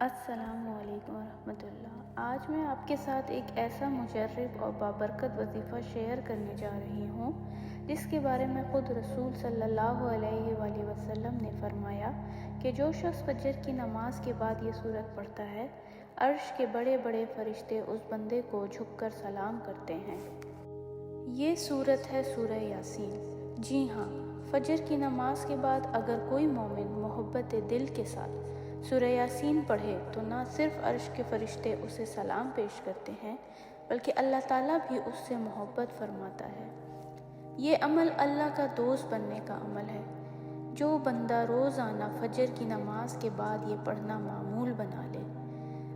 السلام علیکم ورحمۃ اللہ۔ آج میں آپ کے ساتھ ایک ایسا مجرب اور بابرکت وظیفہ شیئر کرنے جا رہی ہوں جس کے بارے میں خود رسول صلی اللہ علیہ وآلہ وسلم نے فرمایا کہ جو شخص فجر کی نماز کے بعد یہ سورت پڑھتا ہے، عرش کے بڑے بڑے فرشتے اس بندے کو جھک کر سلام کرتے ہیں۔ یہ سورت ہے سورہ یاسین۔ جی ہاں، فجر کی نماز کے بعد اگر کوئی مومن محبت دل کے ساتھ سورہ یاسین پڑھے تو نہ صرف عرش کے فرشتے اسے سلام پیش کرتے ہیں بلکہ اللہ تعالیٰ بھی اس سے محبت فرماتا ہے۔ یہ عمل اللہ کا دوست بننے کا عمل ہے۔ جو بندہ روزانہ فجر کی نماز کے بعد یہ پڑھنا معمول بنا لے،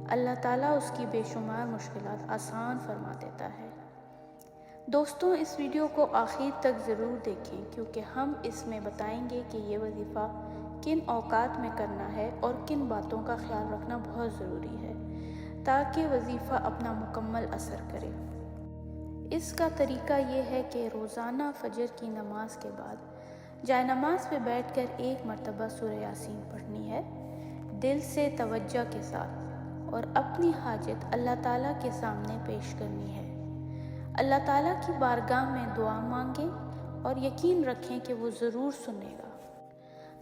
اللہ تعالیٰ اس کی بے شمار مشکلات آسان فرما دیتا ہے۔ دوستوں، اس ویڈیو کو آخر تک ضرور دیکھیں کیونکہ ہم اس میں بتائیں گے کہ یہ وظیفہ کن اوقات میں کرنا ہے اور کن باتوں کا خیال رکھنا بہت ضروری ہے تاکہ وظیفہ اپنا مکمل اثر کرے۔ اس کا طریقہ یہ ہے کہ روزانہ فجر کی نماز کے بعد جائے نماز پہ بیٹھ کر ایک مرتبہ سورہ یاسین پڑھنی ہے، دل سے توجہ کے ساتھ، اور اپنی حاجت اللہ تعالیٰ کے سامنے پیش کرنی ہے۔ اللہ تعالیٰ کی بارگاہ میں دعا مانگیں اور یقین رکھیں کہ وہ ضرور سنے گا۔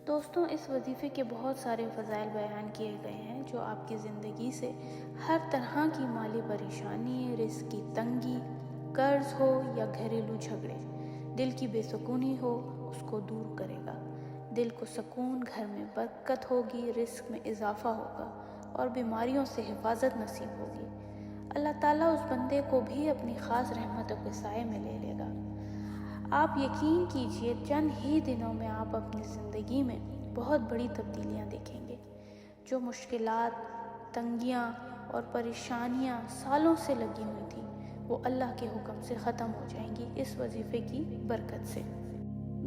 دوستوں، اس وظیفے کے بہت سارے فضائل بیان کیے گئے ہیں جو آپ کی زندگی سے ہر طرح کی مالی پریشانی، رزق کی تنگی، قرض ہو یا گھریلو جھگڑے، دل کی بے سکونی ہو، اس کو دور کرے گا۔ دل کو سکون، گھر میں برکت ہوگی، رزق میں اضافہ ہوگا اور بیماریوں سے حفاظت نصیب ہوگی۔ اللہ تعالیٰ اس بندے کو بھی اپنی خاص رحمتوں کے سائے میں لے لے گا۔ آپ یقین کیجئے چند ہی دنوں میں آپ اپنی زندگی میں بہت بڑی تبدیلیاں دیکھیں گے۔ جو مشکلات، تنگیاں اور پریشانیاں سالوں سے لگی ہوئی تھیں وہ اللہ کے حکم سے ختم ہو جائیں گی اس وظیفے کی برکت سے۔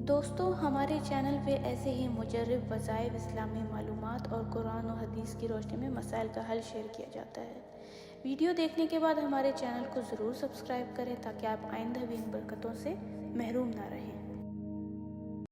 دوستو، ہمارے چینل پہ ایسے ہی مجرب وظائف، اسلامی معلومات اور قرآن و حدیث کی روشنی میں مسائل کا حل شیئر کیا جاتا ہے۔ ویڈیو دیکھنے کے بعد ہمارے چینل کو ضرور سبسکرائب کریں تاکہ آپ آئندہ بھی ان برکتوں سے محروم نہ رہیں۔